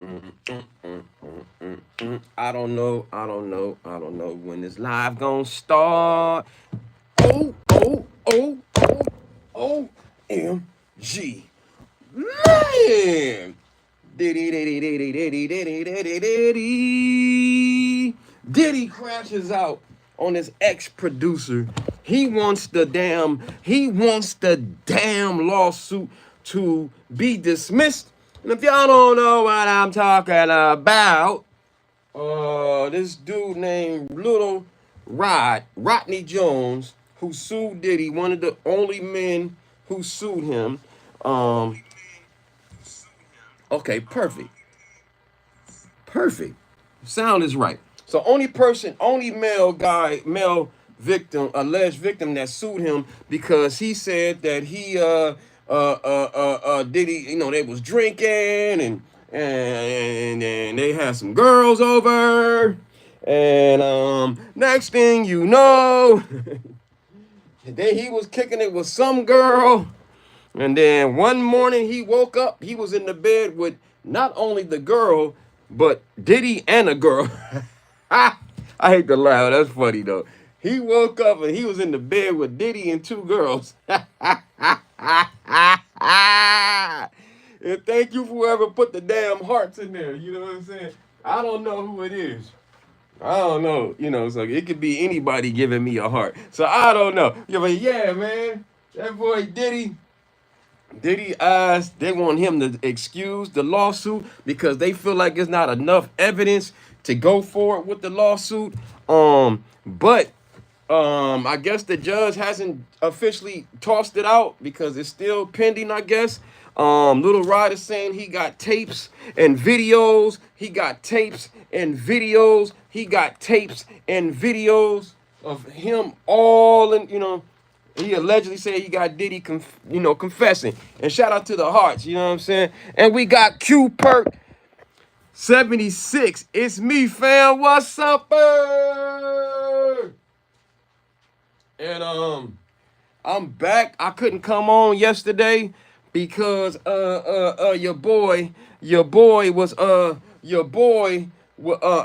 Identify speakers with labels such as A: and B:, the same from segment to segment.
A: I don't know. I don't know when this live gonna start. O O O O O M G. Man. Diddy diddy diddy diddy diddy diddy diddy. Diddy crashes out on his ex-producer. He wants the damn lawsuit to be dismissed. And if y'all don't know what I'm talking about, this dude named Little Rodney Jones, who sued Diddy, one of the only men who sued him. Um, okay, perfect. Perfect. Sound is right. So only male victim, alleged victim that sued him because he said that he Diddy, they was drinking and they had some girls over. And next thing you know, then he was kicking it with some girl. And then one morning he woke up, he was in the bed with not only the girl, but Diddy and a girl. I hate to laugh, that's funny though. He woke up and he was in the bed with Diddy and two girls. And thank you for whoever put the damn hearts in there. You know what I'm saying? I don't know who it is. I don't know. So it could be anybody giving me a heart. So I don't know. Yeah, but yeah, man. That boy Diddy asked, they want him to excuse the lawsuit because they feel like it's not enough evidence to go forward with the lawsuit. But I guess the judge hasn't officially tossed it out because it's still pending, I guess. Little Rod is saying he got tapes and videos. He got tapes and videos. He got tapes and videos of him all in, he allegedly said he got Diddy, confessing. And shout out to the Hearts, you know what I'm saying? And we got Q Perk 76. It's me, fam. What's up, bird? And I'm back. I couldn't come on yesterday because your boy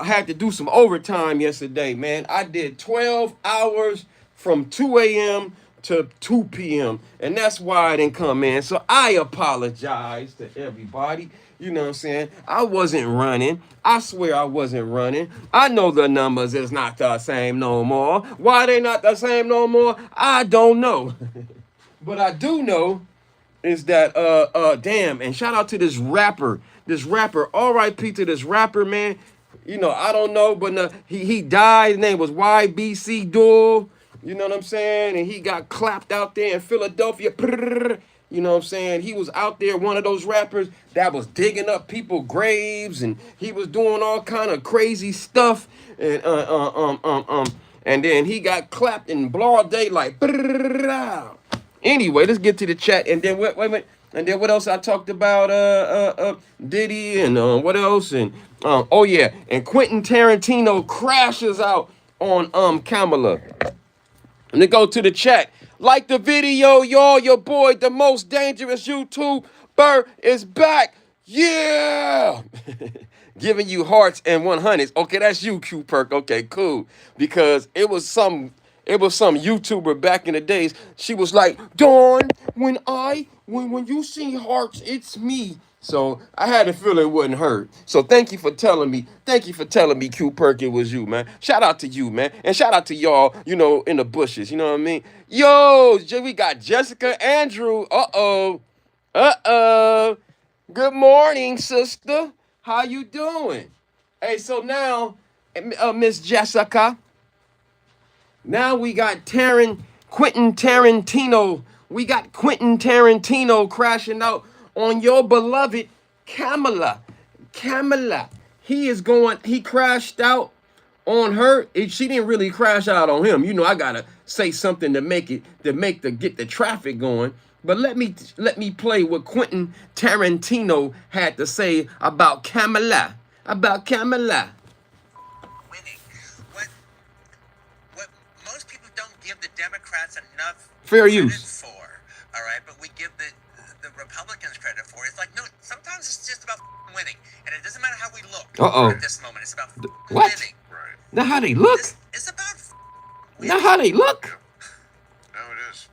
A: had to do some overtime yesterday, man. I did 12 hours from 2 a.m. to 2 p.m. and that's why I didn't come in. So I apologize to everybody. You know what I'm saying? I wasn't running. I swear I wasn't running. I know the numbers is not the same no more. Why they not the same no more? I don't know. But I do know is that damn, and shout out to this rapper. R.I.P. to this rapper, man. I don't know, but he died. His name was YBCDUL. You know what I'm saying? And he got clapped out there in Philadelphia. You know what I'm saying? He was out there, one of those rappers that was digging up people's graves, and he was doing all kind of crazy stuff. And then he got clapped in broad daylight. Anyway, let's get to the chat. And then wait a minute. And then what else I talked about? Diddy and what else? And oh yeah, and Quentin Tarantino crashes out on Kamala. And then go to the chat. Like the video, y'all. Your boy, the most dangerous YouTuber, is back. Yeah. Giving you hearts and 100s. Okay, that's you, Q Perk. Okay, cool. Because it was some YouTuber back in the days. She was like, Dawn, when you see hearts, it's me. So I had a feeling it wouldn't hurt. So thank you for telling me. Thank you for telling me, Q Perk, it was you, man. Shout out to you, man. And shout out to y'all, in the bushes. You know what I mean? Yo, we got Jessica Andrew. Uh-oh. Uh-oh. Good morning, sister. How you doing? Hey, so now, Miss Jessica, now we got Quentin Tarantino. We got Quentin Tarantino crashing out on your beloved Kamala. Kamala. He crashed out on her. She didn't really crash out on him. I gotta say something to get the traffic going. But let me play what Quentin Tarantino had to say about Kamala. About Kamala.
B: Winning. What most people don't give the Democrats enough
A: Fair
B: credit
A: use.
B: for, all right, but we give the Republicans credit for. It's like, no, sometimes it's just about winning. And it doesn't matter how we look
A: Uh-oh.
B: at this moment. It's about
A: What?
B: winning.
C: Right.
A: Not how they look.
B: It's about winning.
A: Not how they look.
C: No, it is.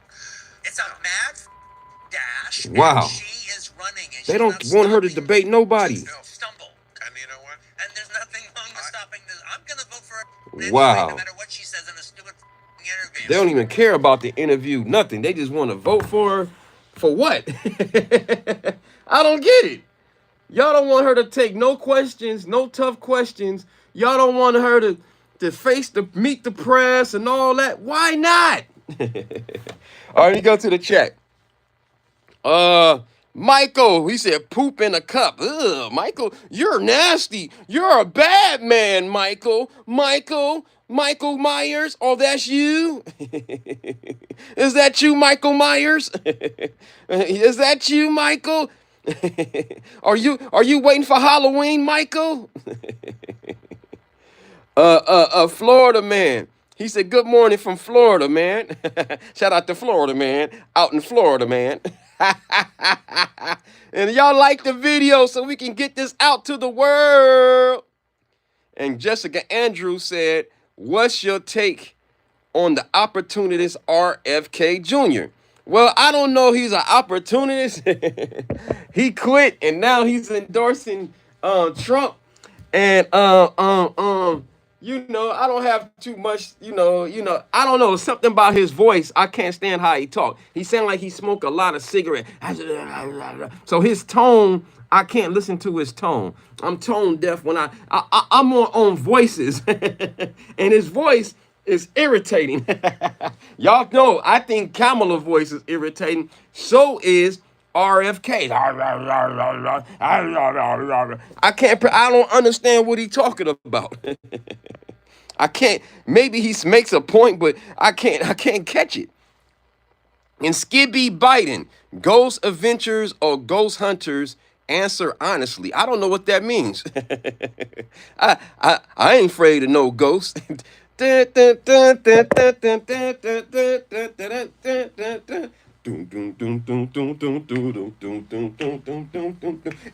B: It's a mad dash.
A: Wow.
B: And she is running. And
A: They
B: she's
A: don't
B: not
A: want her to
B: stopping
A: debate nobody.
B: stumble.
C: And you know what?
B: And there's nothing wrong with stopping this. I'm going to vote for her anyway,
A: Wow.
B: no matter what she says in a stupid interview.
A: They don't even care about the interview, nothing. They just want to vote for her. For what? I don't get it. Y'all don't want her to take no questions, no tough questions. Y'all don't want her to meet the press and all that. Why not? All right, we go to the chat. Michael, he said poop in a cup. Ugh, Michael, you're nasty. You're a bad man, Michael. Michael Myers. Oh, that's you? Is that you, Michael Myers? Is that you, Michael? Are you waiting for Halloween, Michael? Florida man. He said, good morning from Florida, man. Shout out to Florida, man. Out in Florida, man. And y'all like the video so we can get this out to the world. And Jessica Andrews said, what's your take on the opportunist RFK Jr.? Well, I don't know. He's an opportunist. He quit and now he's endorsing Trump. And you know, I don't have too much, you know, I don't know, something about his voice. I can't stand how he talk. He sound like he smoke a lot of cigarette. So his tone, I can't listen to his tone. I'm tone deaf when I'm more on voices. And his voice is irritating. Y'all know, I think Kamala's voice is irritating. So is RFK. I don't understand what he's talking about. I can't, maybe he makes a point, but I can't catch it. And Skibby Biden, Ghost Adventures or Ghost Hunters, answer honestly. I don't know what that means. I ain't afraid of no ghost.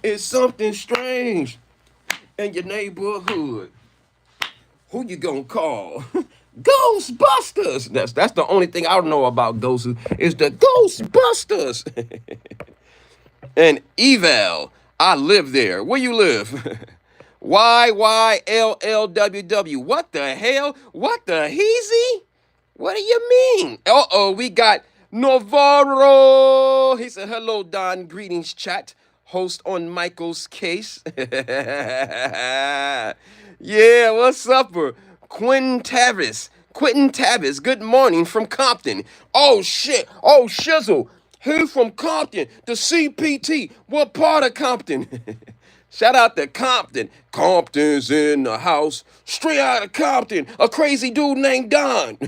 A: It's something strange in your neighborhood. Who you gonna call? Ghostbusters. That's the only thing I don't know about ghosts is the Ghostbusters. And Eval, I live there. Where you live? YYLLWW. What the hell? What the heezy? What do you mean? Uh-oh, we got Navarro. He said, hello, Don. Greetings, chat. Host on Michael's case. Yeah, what's up, Quentin Tavis, good morning from Compton. Oh, shit. Oh, shizzle. He from Compton, the CPT. What part of Compton? Shout out to Compton. Compton's in the house. Straight out of Compton. A crazy dude named Don.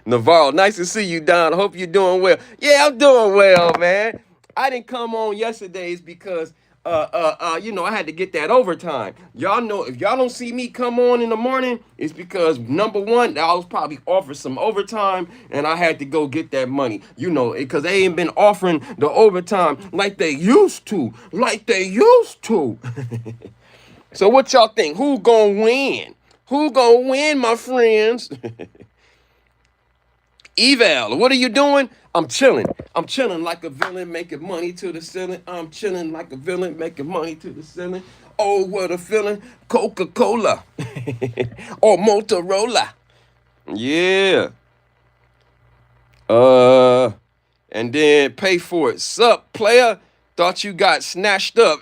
A: Navarro, nice to see you, Don. I hope you're doing well. Yeah, I'm doing well, man. I didn't come on yesterday's because you know, I had to get that overtime. Y'all know, if y'all don't see me come on in the morning, it's because number one, I was probably offered some overtime and I had to go get that money. You know, because they ain't been offering the overtime like they used to. So what y'all think? Who gonna win? Who gonna win, my friends? Eval, what are you doing? I'm chilling. I'm chilling like a villain, making money to the ceiling. I'm chilling like a villain, making money to the ceiling. Oh, what a feeling. Coca-Cola. Or Motorola. Yeah. And then pay for it. Sup, player? Thought you got snatched up.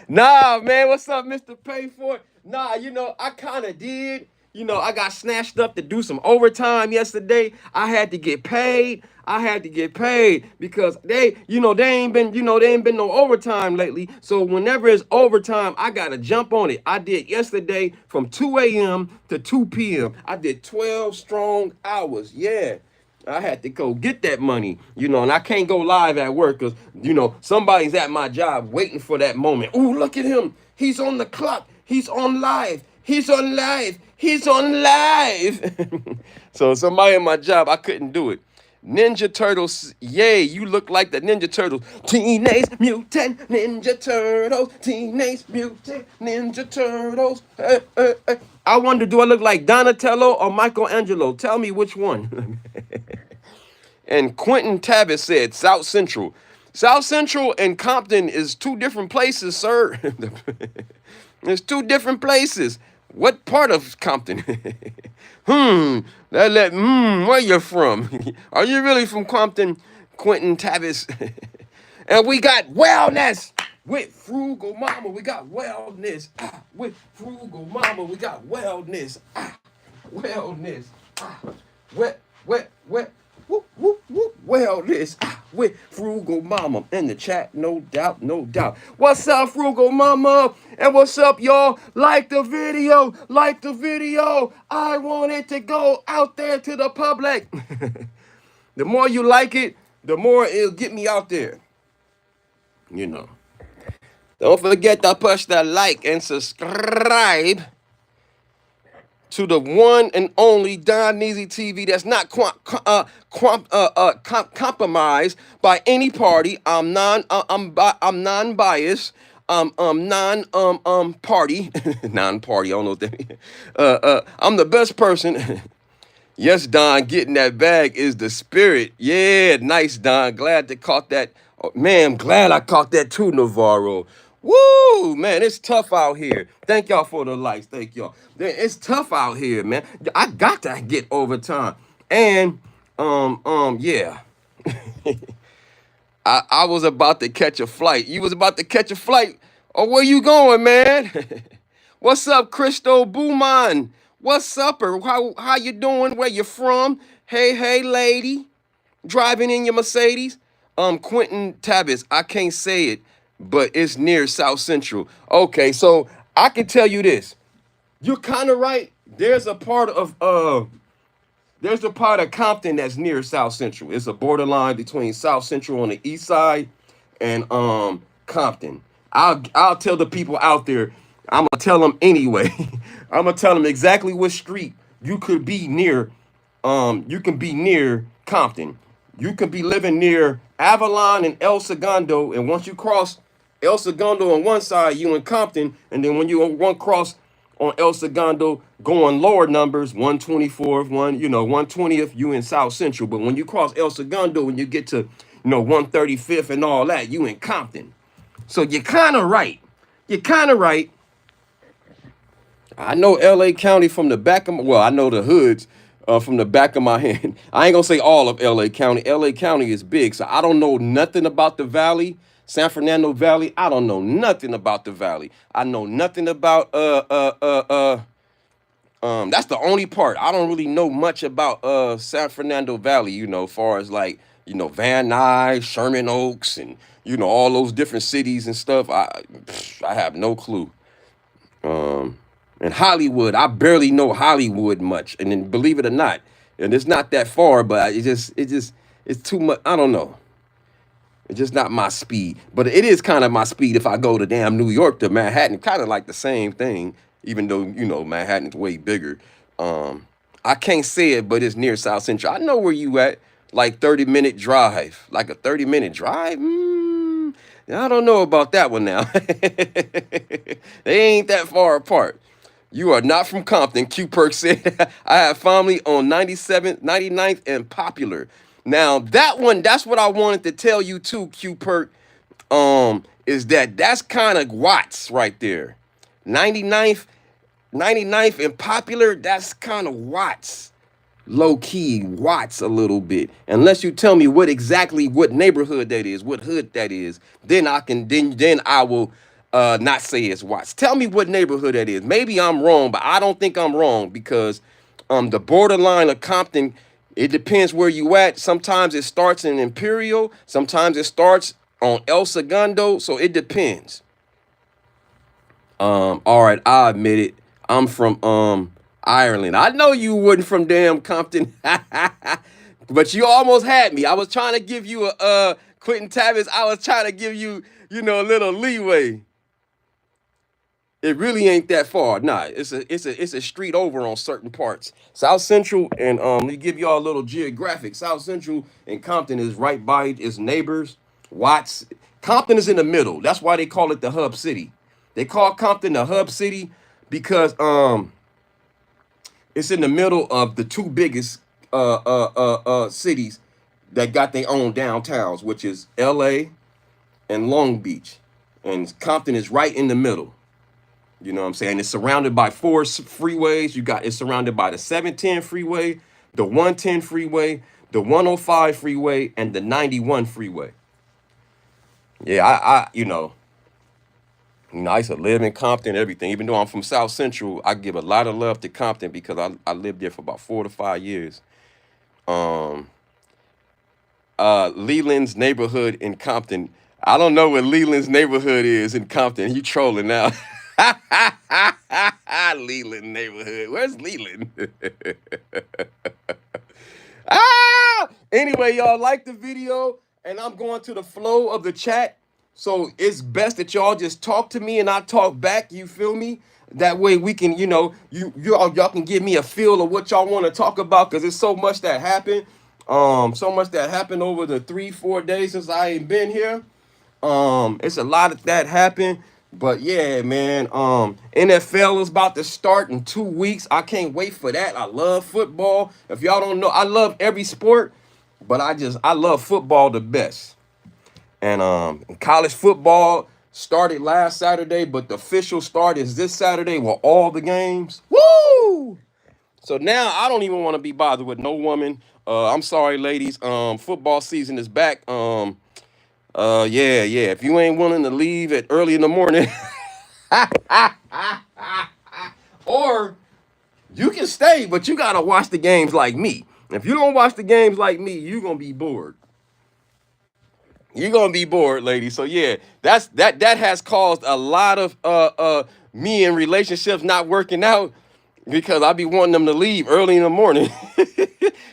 A: Nah, man. What's up, Mr. Pay for It? Nah, you know, I kind of did. You know, I got snatched up to do some overtime yesterday. I had to get paid. Because they ain't been no overtime lately. So whenever it's overtime, I got to jump on it. I did yesterday from 2 a.m. to 2 p.m. I did 12 strong hours. Yeah. I had to go get that money, and I can't go live at work because, somebody's at my job waiting for that moment. Ooh, look at him. He's on the clock. He's on live. So somebody in my job, I couldn't do it. Ninja Turtles, yay, you look like the Ninja Turtles. Teenage Mutant Ninja Turtles, Teenage Mutant Ninja Turtles. I wonder, do I look like Donatello or Michelangelo? Tell me which one. And Quentin Tabbitt said South Central. South Central and Compton is two different places, sir. It's two different places. What part of Compton? Where you from? Are you really from Compton, Quentin Tabbitt? And we got wellness with Frugal Mama. We got wellness with Frugal Mama. We got wellness. Wellness. Wet. Whoop, whoop, whoop. Wellness with Frugal Mama in the chat. No doubt, no doubt. What's up, Frugal Mama? And what's up, y'all? Like the video. Like the video. I want it to go out there to the public. The more you like it, the more it'll get me out there. You know. Don't forget to push the like and subscribe to the one and only Don Neasy TV that's not compromised by any party. I'm non-biased. Party. Non-party. I don't know what that means. I'm the best person. Yes, Don, getting that bag is the spirit. Yeah, nice, Don. Glad to caught that. Oh, man, I'm glad I caught that too, Navarro. Woo, man, it's tough out here. Thank y'all for the likes. Thank y'all. It's tough out here, man. I got to get overtime. And, yeah. I was about to catch a flight. You was about to catch a flight. Oh, where you going, man? What's up, Christo Booman? What's up, or how you doing? Where you from? Hey, lady. Driving in your Mercedes? Quentin Tabbitt, I can't say it, but it's near South Central. Okay, so I can tell you this. You're kind of right. There's a part of Compton that's near South Central. It's a borderline between South Central on the east side and Compton. I'll tell the people out there. I'm gonna tell them anyway. I'm gonna tell them exactly what street you could be near. You can be near Compton. You can be living near Avalon and El Segundo, and once you cross El Segundo on one side, you in Compton, and then when you one cross on El Segundo, going lower numbers, 124th, 120th, you in South Central. But when you cross El Segundo and you get to 135th and all that, you in Compton. So you're kind of right. You're kind of right. I know LA County from the back of I know the hoods from the back of my hand. I ain't gonna say all of LA County. LA County is big, so I don't know nothing about the Valley, San Fernando Valley. I don't know nothing about the Valley. I know nothing about that's the only part. I don't really know much about San Fernando Valley, as far as like, Van Nuys, Sherman Oaks, and all those different cities and stuff. I have no clue. And Hollywood, I barely know Hollywood much. And then believe it or not, and it's not that far, but it's too much. I don't know. It's just not my speed. But it is kind of my speed if I go to damn New York to Manhattan. Kind of like the same thing, even though, Manhattan's way bigger. I can't say it, but it's near South Central. I know where you at. Like 30-minute drive. Like a 30-minute drive? I don't know about that one now. They ain't that far apart. You are not from Compton, Q Perk said. I have family on 97th, 99th, and Popular. Now, that one, that's what I wanted to tell you too, Q Perk, is that's kind of Watts right there. 99th and Popular, that's kind of Watts. Low-key Watts a little bit. Unless you tell me what neighborhood that is, what hood that is, then I will not say it's Watts. Tell me what neighborhood that is. Maybe I'm wrong, but I don't think I'm wrong because the borderline of Compton, it depends where you at. Sometimes it starts in Imperial, sometimes it starts on El Segundo, so it depends. All right, I admit it. I'm from Ireland. I know you wasn't from damn Compton, but you almost had me. I was trying to give you a Quentin Tabbitt. I was trying to give you, a little leeway. It really ain't that far. Nah, it's a street over on certain parts. South Central and let me give y'all a little geographic. South Central and Compton is right by its neighbors. Watts. Compton is in the middle. That's why they call it the hub city. They call Compton the hub city because it's in the middle of the two biggest cities that got their own downtowns, which is LA and Long Beach. And Compton is right in the middle. You know what I'm saying? It's surrounded by four freeways. It's surrounded by the 710 freeway, the 110 freeway, the 105 freeway, and the 91 freeway. Yeah, I used to live in Compton and everything. Even though I'm from South Central, I give a lot of love to Compton because I lived there for about 4 to 5 years. Leland's neighborhood in Compton. I don't know what Leland's neighborhood is in Compton. You trolling now. Leland neighborhood. Where's Leland? Anyway, y'all like the video, and I'm going to the flow of the chat. So it's best that y'all just talk to me and I talk back. You feel me? That way we can, y'all can give me a feel of what y'all want to talk about, because there's so much that happened. So much that happened over the 3-4 days since I ain't been here. It's a lot of that happened. But yeah, man, NFL is about to start in 2 weeks. I can't wait for that. I love football. If y'all don't know, I love every sport, but I love football the best. And college football started last Saturday, but the official start is this Saturday with all the games. Woo! So now I don't even want to be bothered with no woman. I'm sorry, ladies. Football season is back. Yeah. If you ain't willing to leave at early in the morning, or you can stay, but you gotta watch the games like me. If you don't watch the games like me, you're gonna be bored. You're gonna be bored, ladies. So yeah, that has caused a lot of me in relationships not working out because I be wanting them to leave early in the morning,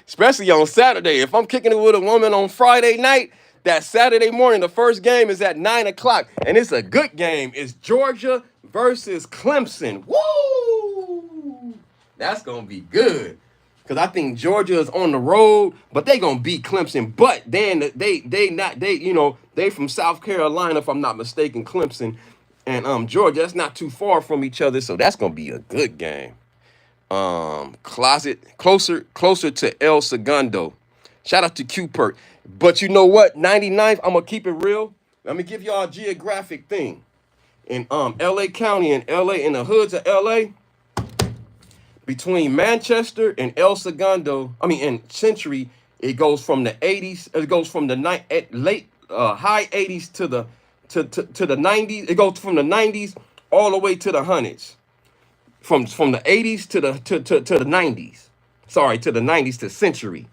A: especially on Saturday. If I'm kicking it with a woman on Friday night, that Saturday morning, the first game is at 9 o'clock, and it's a good game. It's Georgia versus Clemson. Woo! That's gonna be good. Because I think Georgia is on the road, but they gonna beat Clemson. But then they from South Carolina, if I'm not mistaken, Clemson and Georgia. That's not too far from each other, so that's gonna be a good game. Closer to El Segundo. Shout out to Q-Perk. But you know what? 99th, I'm gonna keep it real. Let me give y'all a geographic thing. In LA County and LA, in the hoods of LA, between Manchester and El Segundo, and Century, it goes from the 80s, it goes from the high 80s to the 90s. It goes from the 90s all the way to the hundreds. From the 80s to the 90s. Sorry, to the 90s to Century.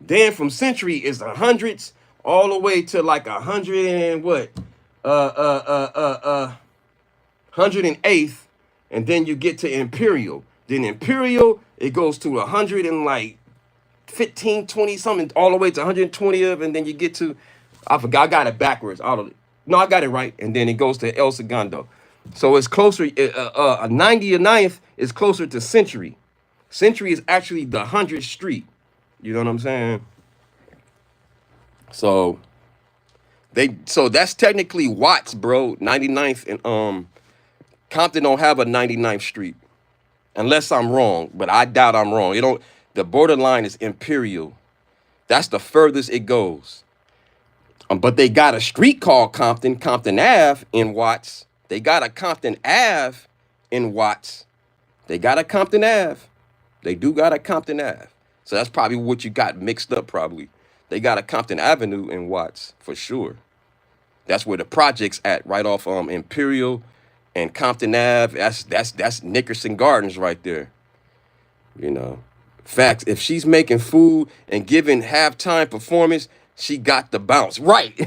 A: Then from Century is the hundreds all the way to like 108th, and then you get to Imperial. Then Imperial, it goes to 100 and like 15, 20 something, all the way to 120th, and then you get to, I forgot, I got it backwards. I got it right, and then it goes to El Segundo. So it's closer, 99th is closer to Century. Century is actually the 100th Street. You know what I'm saying? So that's technically Watts, bro. 99th and Compton don't have a 99th Street. Unless I'm wrong, but I doubt I'm wrong. The borderline is Imperial. That's the furthest it goes. But they got a street called Compton Ave in Watts. They got a Compton Ave in Watts. They got a Compton Ave. They do got a Compton Ave. So that's probably what you got mixed up, probably. They got a Compton Avenue in Watts, for sure. That's where the project's at, right off Imperial and Compton Ave. That's Nickerson Gardens right there. You know. Facts. If she's making food and giving halftime performance, she got the bounce. Right.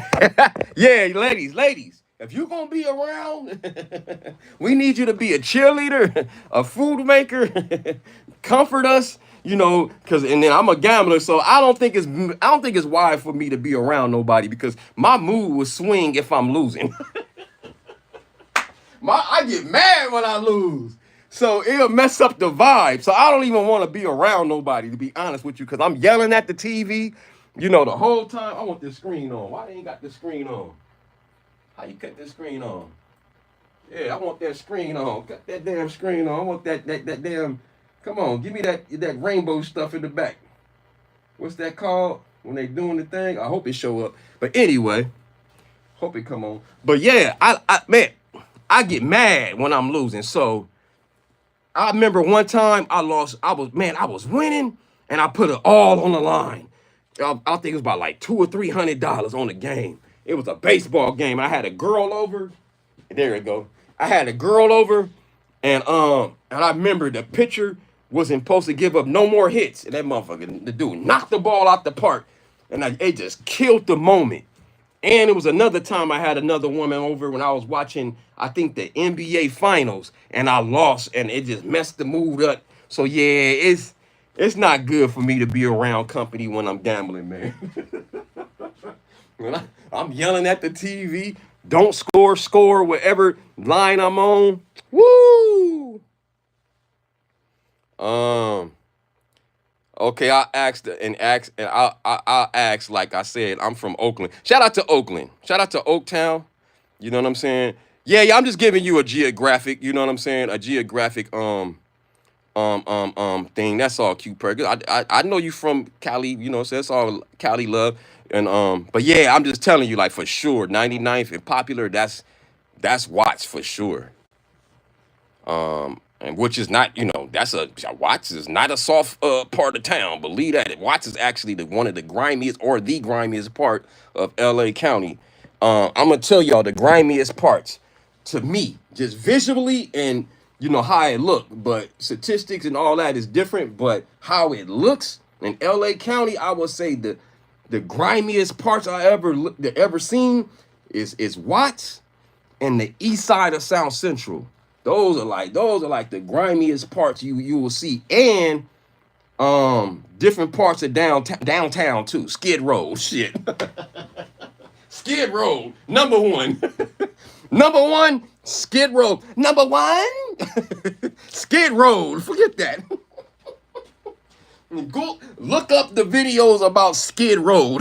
A: Yeah, ladies. If you're going to be around, we need you to be a cheerleader, a food maker, comfort us, and then I'm a gambler, so I don't think it's wise for me to be around nobody because my mood will swing if I'm losing. I get mad when I lose. So it'll mess up the vibe. So I don't even want to be around nobody, to be honest with you, because I'm yelling at the TV, you know, the whole time. I want this screen on. Why they ain't got the screen on? How you cut this screen on? Yeah, I want that screen on. Cut that damn screen on. I want that damn. Come on, give me that rainbow stuff in the back. What's that called when they doing the thing? I hope it show up. But anyway, hope it come on. But yeah, man, I get mad when I'm losing. So I remember one time I lost. I was winning, and I put it all on the line. I think it was about like $200 or $300 on the game. It was a baseball game. I had a girl over. There it go. I had a girl over, and I remember the pitcher wasn't supposed to give up no more hits, and that motherfucker, the dude, knocked the ball out the park, and it just killed the moment. And it was another time I had another woman over when I was watching, I think, the NBA Finals, and I lost, and it just messed the mood up. So yeah, it's not good for me to be around company when I'm gambling, man. When I'm yelling at the TV, don't score, whatever line I'm on. Woo! Okay, I'll ask, like I said, I'm from Oakland. Shout out to Oakland. Shout out to Oaktown. You know what I'm saying? Yeah, I'm just giving you a geographic, you know what I'm saying? A geographic thing. That's all, cute perk. I know you from Cali, you know, so that's all Cali love. And but yeah, I'm just telling you, like, for sure, 99th and Popular, that's Watts for sure. And which is not, you know, Watts is not a soft part of town. Believe that. Watts is actually one of the grimiest, or the grimiest part of LA County. I'm gonna tell y'all the grimiest parts to me, just visually, and you know how it look, but statistics and all that is different. But how it looks in LA County, I would say the grimiest parts I ever seen is Watts and the east side of South Central. Those are like the grimiest parts you will see, and different parts of downtown too. Skid Row, shit. Skid Row, number one. Number one, Skid Row. Number one, Skid Row. Forget that. Go look up the videos about Skid Row.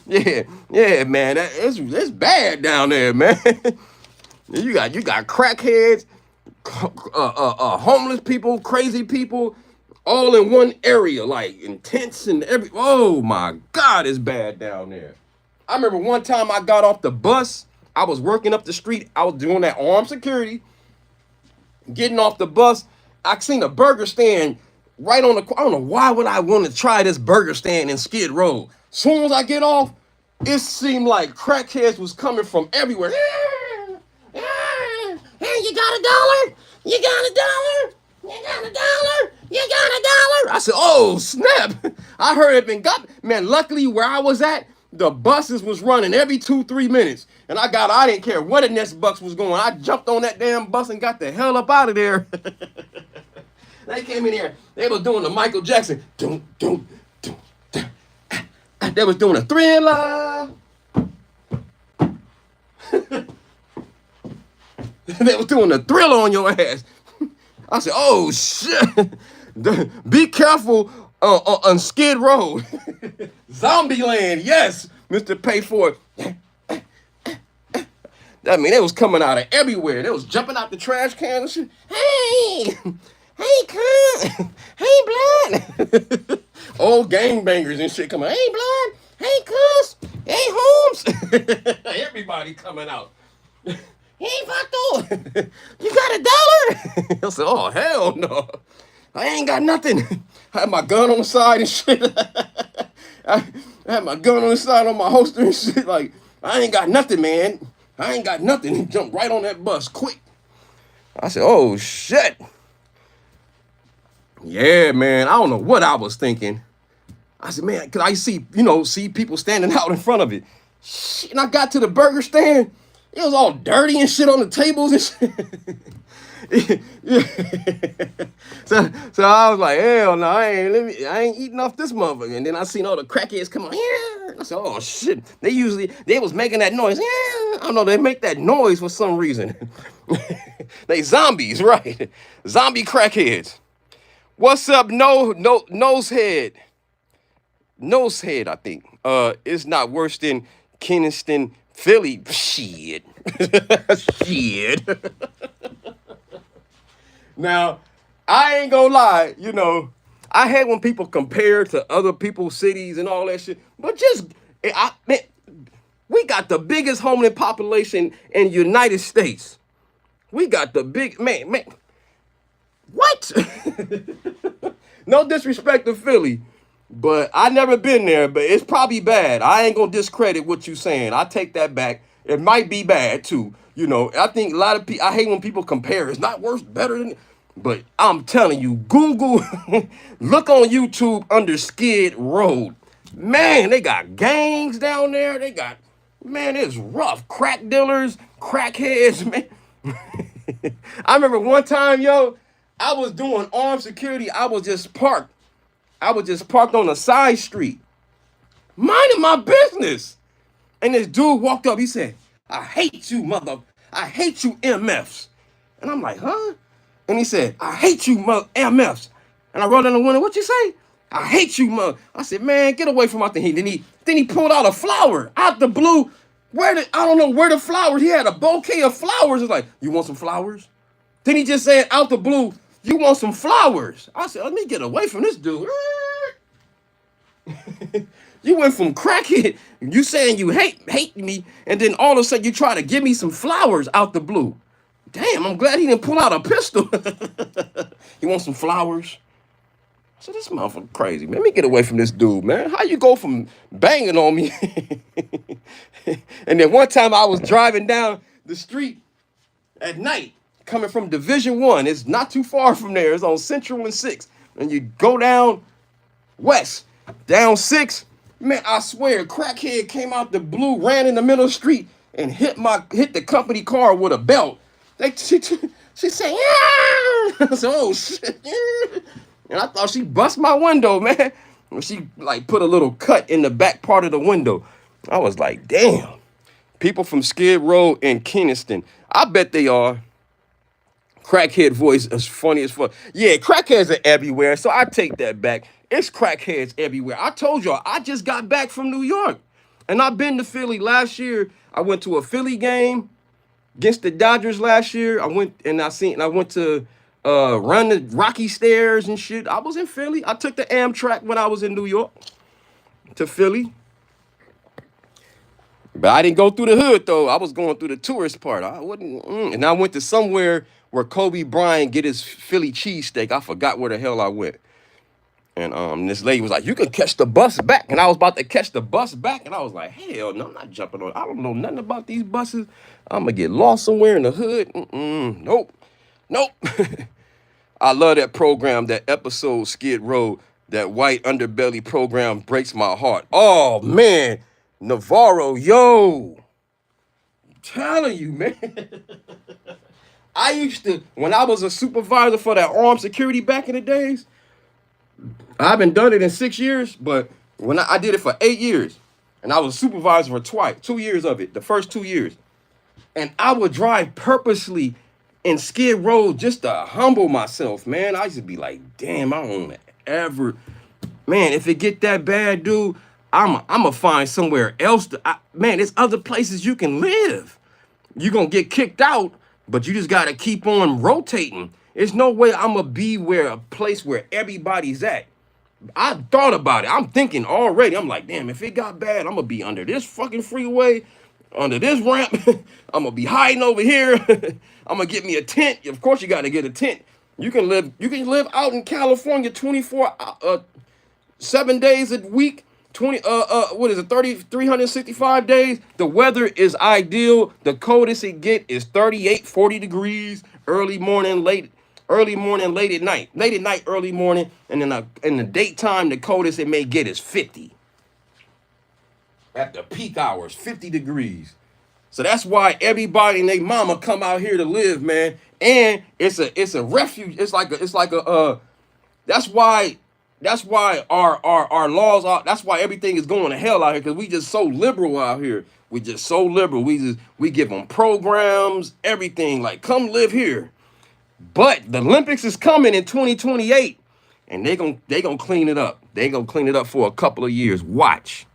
A: yeah, man. It's bad down there, man. You got crackheads, homeless people, crazy people, all in one area, like intense and every. Oh my God, it's bad down there. I remember one time I got off the bus. I was working up the street. I was doing that armed security. Getting off the bus, I seen a burger stand right on the. I don't know why would I want to try this burger stand in Skid Row. Soon as I get off, it seemed like crackheads was coming from everywhere. Hey, you got $1? You got $1? You got $1? You got $1? I said, oh, snap. I heard it been got. Man, luckily where I was at, the buses was running every 2-3 minutes. And I didn't care where the next bus was going. I jumped on that damn bus and got the hell up out of there. They came in here. They was doing the Michael Jackson. They was doing a Thriller. They was doing a Thriller on your ass. I said, oh, shit. Be careful on Skid Row. Zombieland, yes, Mr. Pay for it. I mean, they was coming out of everywhere. They was jumping out the trash can and shit. Hey, cuz. Hey, blood. Old gangbangers and shit coming. Hey, blood. Hey, cuz. Hey, Holmes. Everybody coming out. Hey, Vato, you got $1? I said, oh, hell no. I ain't got nothing. I had my gun on the side and shit. I had my gun on the side on my holster and shit. Like, I ain't got nothing, man. I ain't got nothing. He jumped right on that bus quick. I said, oh, shit. Yeah, man. I don't know what I was thinking. I said, man, because I see people standing out in front of it. Shit, and I got to the burger stand. It was all dirty and shit on the tables and shit. So I was like, hell no, I ain't eating off this motherfucker. And then I seen all the crackheads come on. Yeah. I said, oh shit. They was making that noise. Yeah. I don't know, they make that noise for some reason. They zombies, right? Zombie crackheads. What's up, Nosehead? Nosehead, I think. It's not worse than Kingston, Philly. Shit. Shit. Now, I ain't gonna lie, you know, I hate when people compare to other people's cities and all that shit. But man, we got the biggest homeless population in the United States. We got the man. What? No disrespect to Philly, but I never been there, but it's probably bad. I ain't gonna discredit what you saying. I take that back. It might be bad too. You know, I think a lot of people, I hate when people compare. It's not worse, better than, but I'm telling you, Google, look on YouTube under Skid Road. Man, they got gangs down there. Man, it's rough. Crack dealers, crackheads, man. I remember one time, yo, I was doing armed security. I was just parked on a side street, minding my business. And this dude walked up. He said, I hate you, I hate you MFs. And I'm like, huh? And he said, I hate you, MFs. And I rolled down the window. What you say? I hate you, I said, man, get away from my thing. Then he pulled out a flower out the blue. I don't know where the flowers. He had a bouquet of flowers. It's like, you want some flowers? Then he just said out the blue, you want some flowers? I said, let me get away from this dude. You went from crackhead, you saying you hate me, and then all of a sudden you try to give me some flowers out the blue. Damn, I'm glad he didn't pull out a pistol. You want some flowers? I said, this motherfucker crazy, man. Let me get away from this dude, man. How you go from banging on me? And then one time I was driving down the street at night, coming from Division 1. It's not too far from there. It's on Central and 6. And you go down west, down 6. Man, I swear, a crackhead came out the blue, ran in the middle of the street, and hit the company car with a belt. She said, yeah. I said, oh shit. Yeah. And I thought she bust my window, man. She like put a little cut in the back part of the window. I was like, damn. People from Skid Row and Kingston, I bet they are. Crackhead voice is funny as fuck. Yeah, crackheads are everywhere, so I take that back. It's crackheads everywhere. I told y'all, I just got back from New York. And I've been to Philly last year. I went to a Philly game against the Dodgers last year. I went to run the Rocky Stairs and shit. I was in Philly. I took the Amtrak when I was in New York to Philly. But I didn't go through the hood, though. I was going through the tourist part. I wouldn't. And I went to somewhere where Kobe Bryant get his Philly cheesesteak. I forgot where the hell I went. And this lady was like, you can catch the bus back. And I was about to catch the bus back. And I was like, hell no, I'm not jumping on. I don't know nothing about these buses. I'm going to get lost somewhere in the hood. Nope. I love that program, that episode, Skid Row. That white underbelly program breaks my heart. Oh, man. Navarro, yo. I'm telling you, man. I used to, when I was a supervisor for that armed security back in the days, I haven't done it in 6 years, but when I did it for 8 years, and I was a supervisor for 2 years of it, the first 2 years. And I would drive purposely in Skid Row just to humble myself, man. I used to be like, damn, I don't want to ever, man, if it get that bad, dude, I'm going to find somewhere else. Man, there's other places you can live. You're going to get kicked out, but you just got to keep on rotating. There's no way I'm going to be a place where everybody's at. I thought about it. I'm thinking already. I'm like, damn, if it got bad, I'm going to be under this fucking freeway, under this ramp. I'm going to be hiding over here. I'm going to get me a tent. Of course, you got to get a tent. You can live out in California 7 days a week. 365 days. The weather is ideal. The coldest it get is 38, 40 degrees. Early morning, late at night. Late at night, early morning. And then in the daytime, the coldest it may get is 50. At the peak hours, 50 degrees. So that's why everybody and their mama come out here to live, man. And it's a refuge. That's why our laws are, that's why everything is going to hell out here, because we just so liberal out here. We just so liberal. We give them programs, everything. Like, come live here. But the Olympics is coming in 2028, and they gonna clean it up. They gonna clean it up for a couple of years. Watch.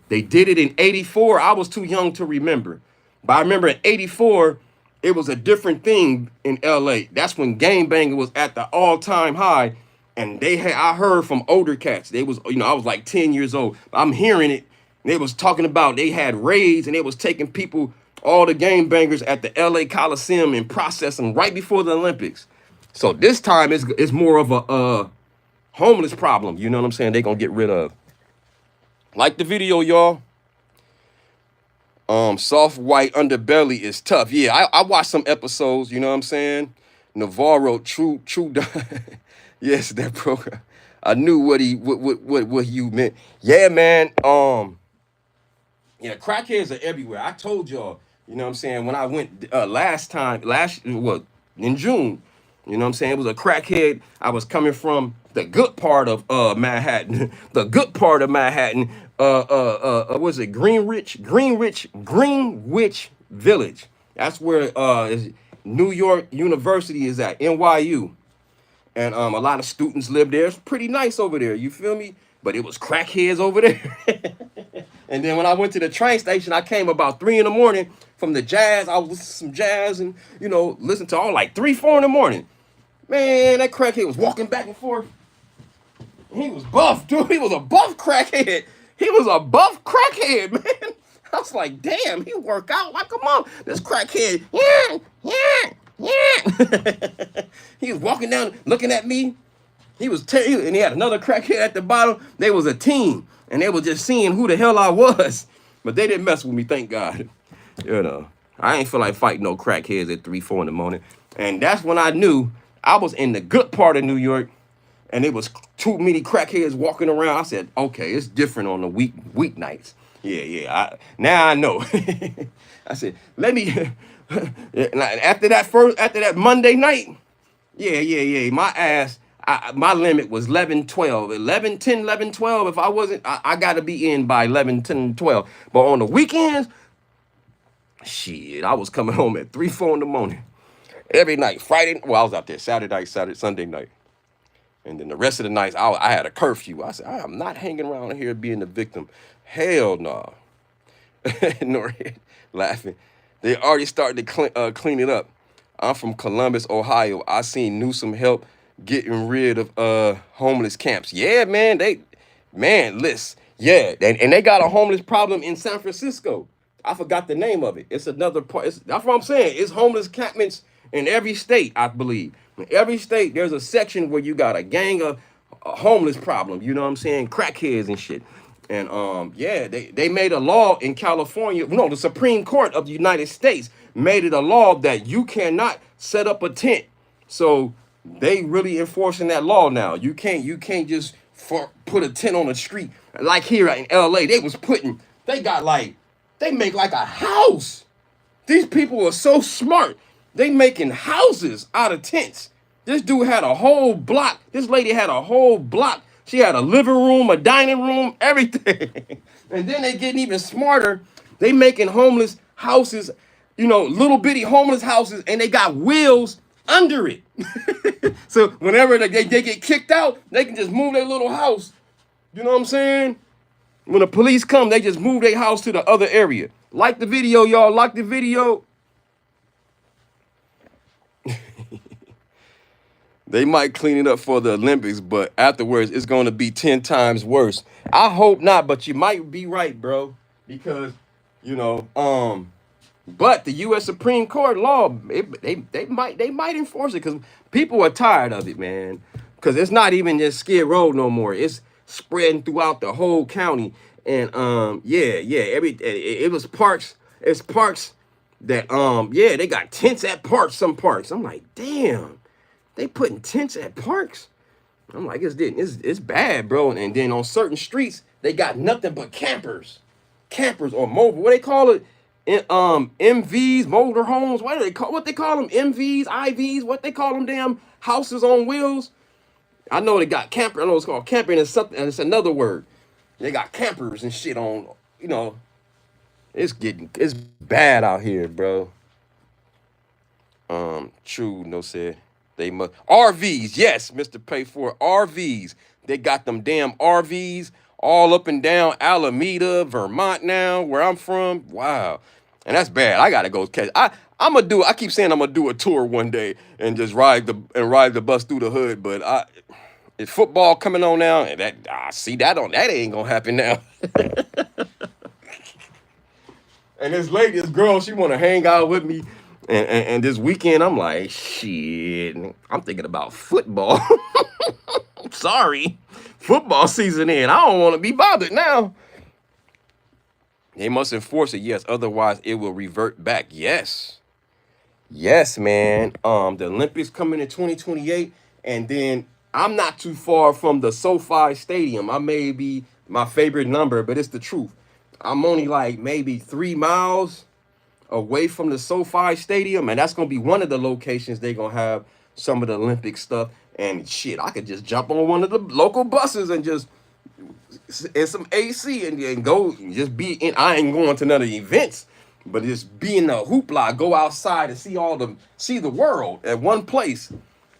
A: They did it in 84. I was too young to remember. But I remember in 84, it was a different thing in LA. That's when gangbanging was at the all-time high. And I heard from older cats. They was, I was like 10 years old. I'm hearing it. They was talking about they had raids and they was taking people, all the gangbangers at the LA Coliseum and processing right before the Olympics. So this time it's more of a homeless problem. You know what I'm saying? They gonna get rid of. Like the video, y'all. Soft white underbelly is tough. Yeah, I watched some episodes, you know what I'm saying? Navarro, true. Yes, that program. I knew what you meant. Yeah, man. Yeah, crackheads are everywhere. I told y'all, you know what I'm saying, when I went in June, you know what I'm saying? It was a crackhead. I was coming from the good part of Manhattan, the good part of Manhattan. Was it Greenwich Village? That's where New York University is at, NYU, and a lot of students live there. It's pretty nice over there. You feel me? But it was crackheads over there. And then when I went to the train station, I came about 3 in the morning from the jazz. I was listening to some jazz and, listen to all like 3, 4 in the morning. Man, that crackhead was walking back and forth. He was buff, dude. He was a buff crackhead. He was a buff crackhead, man. I was like, damn, he work out. Like, come on. This crackhead. Yeah. He was walking down, looking at me. And he had another crackhead at the bottom. They was a team. And they were just seeing who the hell I was. But they didn't mess with me, thank God. I ain't feel like fighting no crackheads at 3, 4 in the morning. And that's when I knew I was in the good part of New York. And it was too many crackheads walking around. I said, okay, it's different on the weeknights. Yeah. Now I know. I said, let me. After that Monday night, yeah. My ass. My limit was 11, 12. 11, 10, 11, 12. If I wasn't, I got to be in by 11, 10, 12. But on the weekends, shit, I was coming home at 3, 4 in the morning. Every night. Friday, I was out there Saturday night, Sunday night. And then the rest of the nights, I had a curfew. I said, I am not hanging around here being the victim. Hell no. Norhead laughing. They already started to clean it up. I'm from Columbus, Ohio. I seen Newsom help getting rid of homeless camps. Yeah, man. Listen. Yeah, and they got a homeless problem in San Francisco. I forgot the name of it. It's another part. That's what I'm saying. It's homeless encampments in every state, I believe. In every state, there's a section where you got a gang of a homeless problem. You know what I'm saying? Crackheads and shit. And they made a law in California. No, the Supreme Court of the United States made it a law that you cannot set up a tent. So they really enforcing that law now. You can't just put a tent on the street like here in LA. They make like a house. These people are so smart. They making houses out of tents. This dude had a whole block. This lady had a whole block. She had a living room, a dining room, everything. And then they getting even smarter. They making homeless houses, little bitty homeless houses, and they got wheels under it. So whenever they get kicked out, they can just move their little house. You know what I'm saying? When the police come, they just move their house to the other area. Like the video, y'all. Like the video. They might clean it up for the Olympics, but afterwards, it's going to be 10 times worse. I hope not, but you might be right, bro. Because, but the U.S. Supreme Court law, they might enforce it because people are tired of it, man. Because it's not even just Skid Row no more. It's spreading throughout the whole county. And, it was parks. It's parks that, they got tents at parks, some parks. I'm like, damn. They putting tents at parks. I'm like, it's bad, bro. And then on certain streets, they got nothing but campers or mobile. What they call it? MVs, motor homes. What they call them? MVs, IVs. What they call them? Damn houses on wheels. I know they got camper. I know it's called camping and something. And it's another word. They got campers and shit on. It's bad out here, bro. True, no said. They must RVs, yes, Mr. Pay for it. RVs. They got them damn RVs all up and down Alameda, Vermont now, where I'm from. Wow. And that's bad. I gotta go catch. I'm gonna do. I keep saying I'm gonna do a tour one day and just ride the bus through the hood. But it's football coming on now, and that I see that ain't gonna happen now. And this girl, she want to hang out with me. And this weekend, I'm like, shit, I'm thinking about football. Sorry. Football season in. I don't want to be bothered now. They must enforce it, yes. Otherwise, it will revert back. Yes. Yes, man. The Olympics coming in 2028. And then I'm not too far from the SoFi Stadium. I may be my favorite number, but it's the truth. I'm only like maybe 3 miles away from the SoFi Stadium, and that's gonna be one of the locations they're gonna have some of the Olympic stuff. And shit, I could just jump on one of the local buses and just and some AC and go and just be in. I ain't going to none of the events, but just be in the hoopla, go outside and see the world at one place.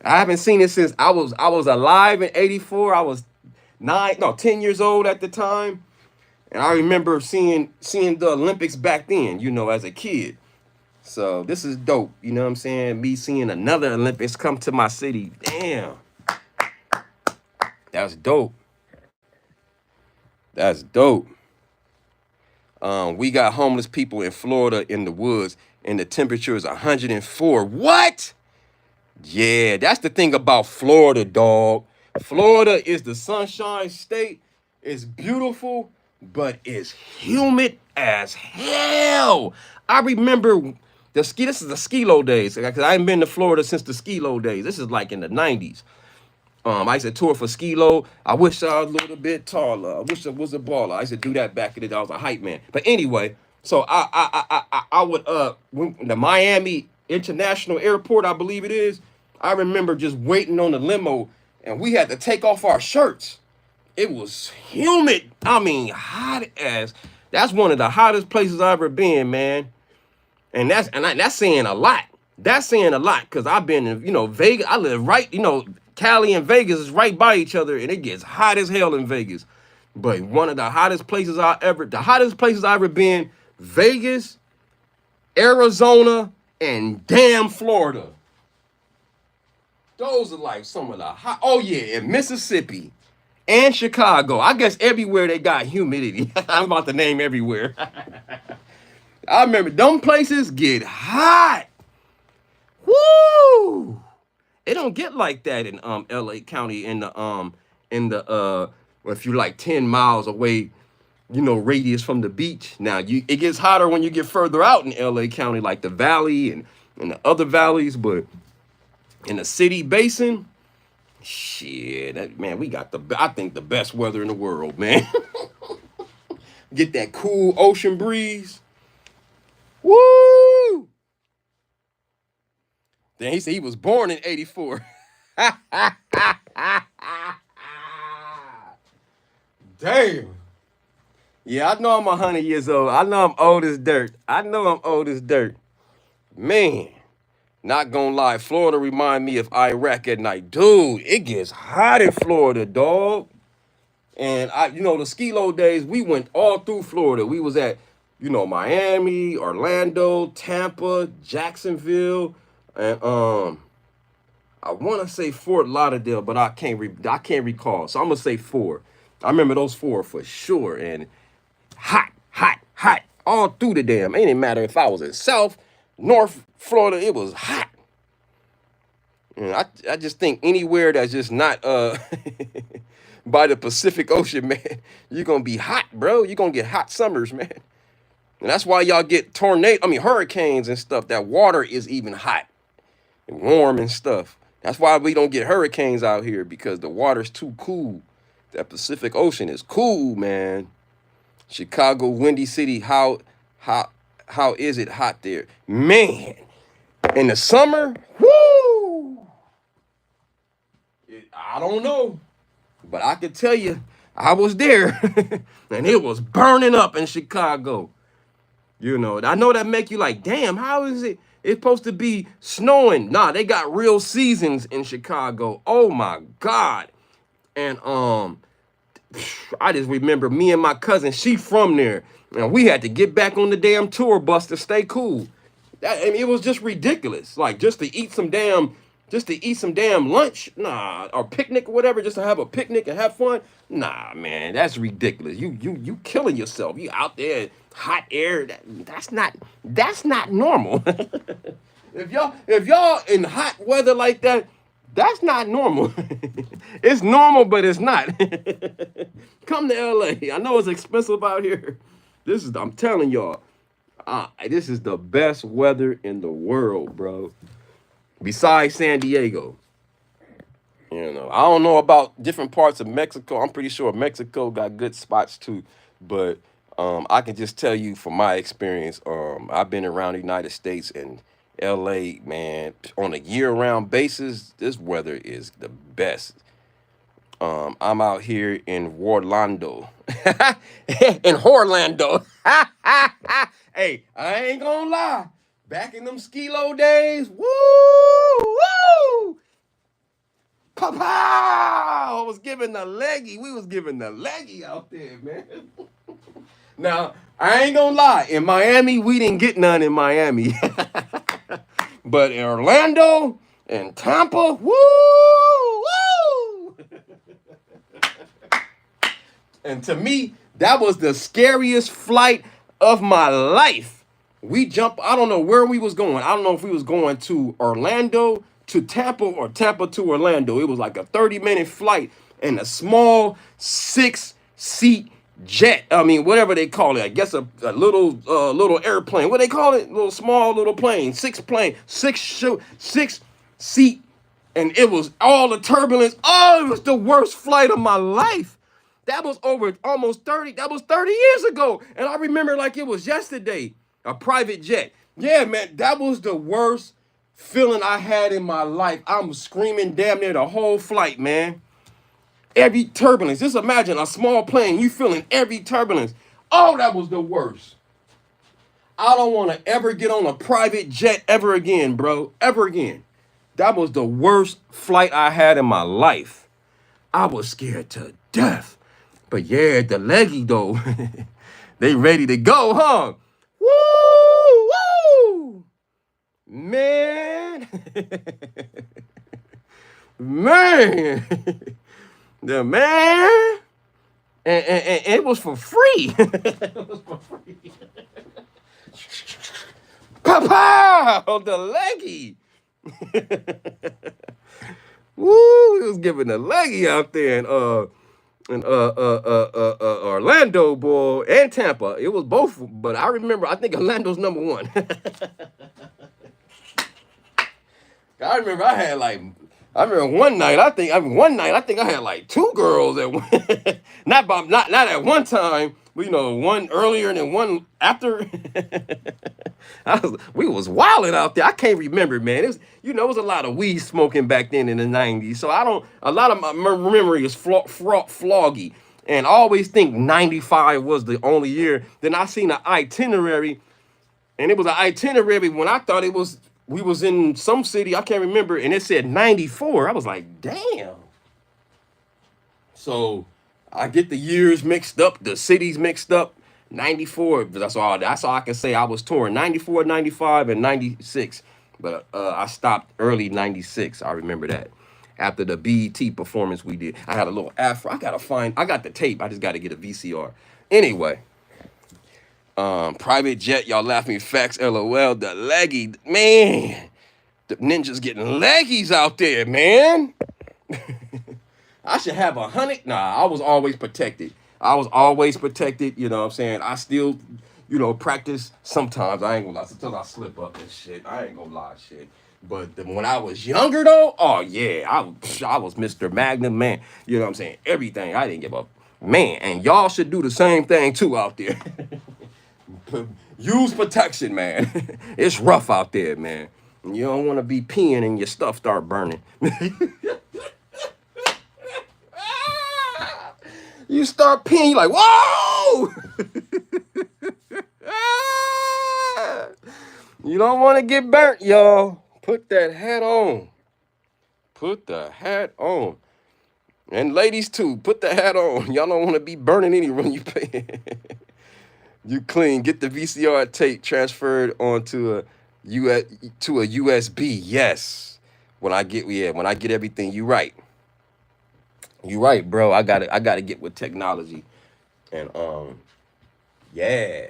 A: I haven't seen it since I was alive in '84. I was 10 years old at the time. And I remember seeing the Olympics back then, as a kid. So this is dope. You know what I'm saying? Me seeing another Olympics come to my city. Damn. That's dope. That's dope. We got homeless people in Florida in the woods, and the temperature is 104. What? Yeah, that's the thing about Florida, dog. Florida is the sunshine state. It's beautiful, but it's humid as hell. I remember this is the skilo days, because I ain't been to Florida since the skilo days. This is like in the 90s. I used to tour for skilo. I wish I was a little bit taller. I wish I was a baller. I used to do that back in the day. I was a hype man. But anyway, so I would when the Miami International Airport, I believe it is. I remember just waiting on the limo, and we had to take off our shirts. It was humid. I mean, hot as. That's one of the hottest places I've ever been, man. And that's saying a lot. That's saying a lot, because I've been in, Vegas. I live right, Cali and Vegas is right by each other, and it gets hot as hell in Vegas. But the hottest places I've ever been, Vegas, Arizona, and damn Florida. Those are like some of the hot. Oh yeah, and Mississippi and Chicago. I guess everywhere they got humidity. I'm about to name everywhere. I remember them places get hot. Woo! It don't get like that in LA County if you're like 10 miles away, radius from the beach. Now it gets hotter when you get further out in LA County, like the valley and the other valleys, but in the city basin, shit, man, we got I think the best weather in the world, man. Get that cool ocean breeze. Woo! Then he said he was born in '84. Damn. Yeah, I know I'm 100 years old. I know I'm old as dirt. Man, not gonna lie, Florida remind me of Iraq at night. Dude, it gets hot in Florida, dog. And the skilo days, we went all through Florida. We was at, Miami, Orlando, Tampa, Jacksonville, and I want to say Fort Lauderdale, but I can't recall. So I'm gonna say 4. I remember those 4 for sure. And hot, all through the damn. It didn't matter if I was in South, North Florida, it was hot. And I just think anywhere that's just not by the Pacific Ocean, man, you're gonna be hot, bro. You're gonna get hot summers, man. And that's why y'all get hurricanes and stuff. That water is even hot and warm and stuff. That's why we don't get hurricanes out here, because the water's too cool. That Pacific Ocean is cool, man. Chicago, Windy City, how is it hot there? Man, in the summer, woo! I don't know, but I can tell you, I was there, and it was burning up in Chicago. You know, I know that make you like, damn, how is it? It's supposed to be snowing. Nah, they got real seasons in Chicago. Oh my God. And I just remember me and my cousin, she from there. And we had to get back on the damn tour bus to stay cool. I mean, it was just ridiculous. Like just to eat some damn lunch, nah, or picnic or whatever, just to have a picnic and have fun. Nah, man, that's ridiculous. You killing yourself. You out there in hot air. That's not normal. if y'all in hot weather like that, that's not normal. It's normal, but it's not. Come to LA. I know it's expensive out here. I'm telling y'all, this is the best weather in the world, bro. Besides San Diego. You know, I don't know about different parts of Mexico. I'm pretty sure Mexico got good spots too. But I can just tell you from my experience, I've been around the United States and LA, man, on a year-round basis, this weather is the best. I'm out here in Orlando. In Orlando. Hey, I ain't gonna lie. Back in them skilo days, woo, woo, pow, I was giving the leggy. We was giving the leggy out there, man. Now, I ain't gonna lie. In Miami, we didn't get none in Miami. But in Orlando and Tampa, woo, woo. And to me, that was the scariest flight of my life. We jumped, I don't know where we was going. I don't know if we was going to Orlando to Tampa or Tampa to Orlando. It was like a 30-minute flight and a small 6-seat jet. I mean, whatever they call it. I guess a little airplane. What they call it? Little small little plane. Six seat. And it was all the turbulence. Oh, it was the worst flight of my life. That was over almost 30. That was 30 years ago. And I remember like it was yesterday. A private jet. Yeah, man, that was the worst feeling I had in my life. I'm screaming damn near the whole flight, man. Every turbulence. Just imagine a small plane. You feeling every turbulence. Oh, that was the worst. I don't want to ever get on a private jet ever again, bro. Ever again. That was the worst flight I had in my life. I was scared to death. But yeah, the leggy though. They ready to go, huh? Woo! Woo! Man. Man. The man. And it was for free. It was for free. Pow! The leggy. Woo! He was giving the leggy out there in Orlando, boy, and Tampa. It was both, but I remember, I think Orlando's number one. I remember one night, I think I had like two girls at one, not at one time, but you know, one earlier and then one after. We was wilding out there. I can't remember, man. It was a lot of weed smoking back then in the 90s. So a lot of my memory is floggy. And I always think 95 was the only year. Then I seen an itinerary, and it was an itinerary when I thought we was in some city, I can't remember, and it said 94. I was like, damn. So I get the years mixed up, the cities mixed up. 94, that's all I can say. I was touring 94, 95, and 96. But I stopped early 96. I remember that. After the BET performance we did. I had a little afro. I got the tape. I just got to get a VCR. Anyway. Private jet, y'all laughing facts, LOL. The leggy, man. The ninjas getting leggies out there, man. I should have 100. Nah, I was always protected. You know what I'm saying? I still, practice sometimes. I ain't gonna lie. Sometimes I slip up and shit. I ain't gonna lie, shit. But when I was younger, though, oh, yeah. I was Mr. Magnum, man. You know what I'm saying? Everything. I didn't give up. Man, and y'all should do the same thing, too, out there. Use protection, man. It's rough out there, man. You don't want to be peeing and your stuff start burning. You start peeing, you're like, whoa! don't want to get burnt, y'all. Put that hat on. Put the hat on. And ladies too, put the hat on. Y'all don't want to be burning any room you pay. You clean. Get the VCR tape transferred onto a USB. Yes. When I get everything, you right. You right, bro. I gotta get with technology. And yeah.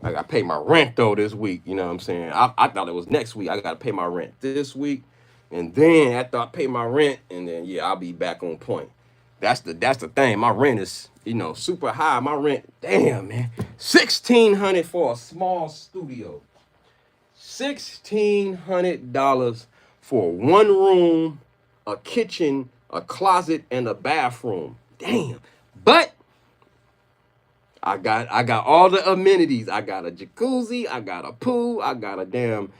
A: I paid my rent though this week. You know what I'm saying? I thought it was next week. I gotta pay my rent this week. And then after I pay my rent, and then yeah, I'll be back on point. That's the thing. My rent is, super high. My rent, damn man. $1,600 for a small studio. $1,600 for one room, a kitchen, a closet, and a bathroom. Damn. But I got all the amenities. I got a jacuzzi, I got a pool, I got a damn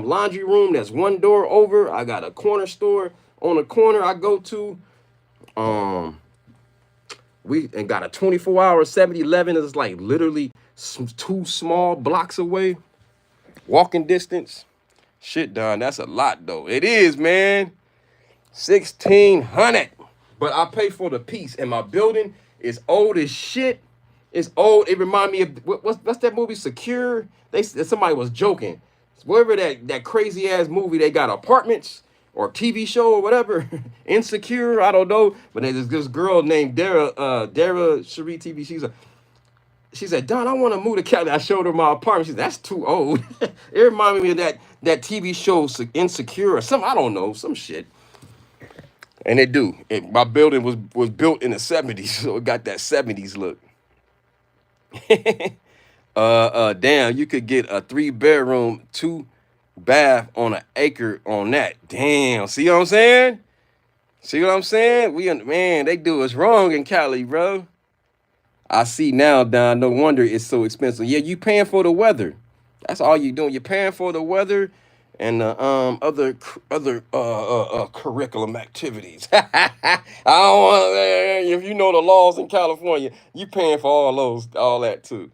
A: laundry room that's one door over. I got a corner store on the corner I go to. We got a 24-hour 7-Eleven is like literally 2 small blocks away. Walking distance. Shit, Don, that's a lot though. It is, man. $1,600. But I pay for the piece, and my building is old as shit. It's old. It remind me of what's that movie? Secure. Somebody was joking. Whatever that crazy ass movie, they got apartments or TV show or whatever. Insecure. I don't know. But there's this girl named Dara Cherie TV. She said, Don, I want to move to Cali. I showed her my apartment. She said, that's too old. It reminded me of that TV show Insecure or something. I don't know, some shit. And it do. My building was built in the 70s, so it got that 70s look. Damn, you could get a 3-bedroom, 2-bath on an acre on that. Damn, see what I'm saying? See what I'm saying? Man, they do us wrong in Cali, bro. I see now, Don. No wonder it's so expensive. Yeah, you paying for the weather. That's all you doing. You're paying for the weather and other curriculum activities. I don't want. If you know the laws in California, you paying for all that too.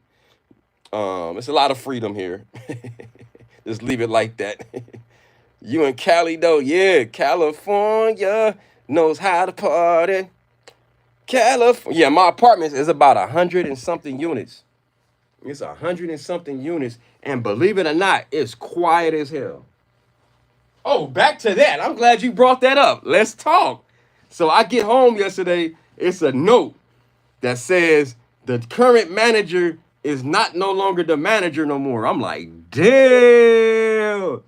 A: It's a lot of freedom here. Just leave it like that. You in Cali though, yeah. California knows how to party. California. Yeah, my apartment is about 100 and something units. It's 100 and something units. And believe it or not, it's quiet as hell. Oh, back to that. I'm glad you brought that up. Let's talk. So I get home yesterday. It's a note that says the current manager is no longer the manager no more. I'm like, damn.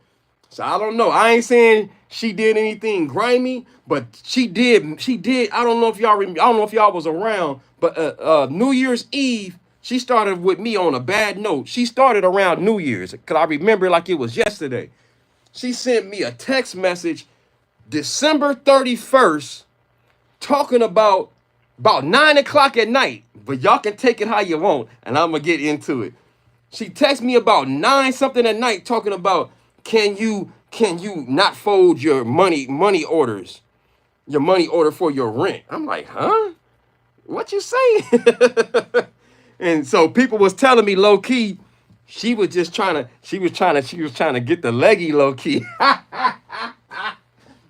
A: So I don't know. I ain't saying she did anything grimy, but she did. I don't know if y'all was around, but New Year's Eve, she started with me on a bad note. She started around New Year's, because I remember like it was yesterday. She sent me a text message December 31st talking about 9 o'clock at night, but y'all can take it how you want, and I'm going to get into it. She texted me about 9 something at night talking about, can you not fold your money orders, your money order for your rent? I'm like, huh? What you say? And so people was telling me low key, she was trying to get the leggy low key.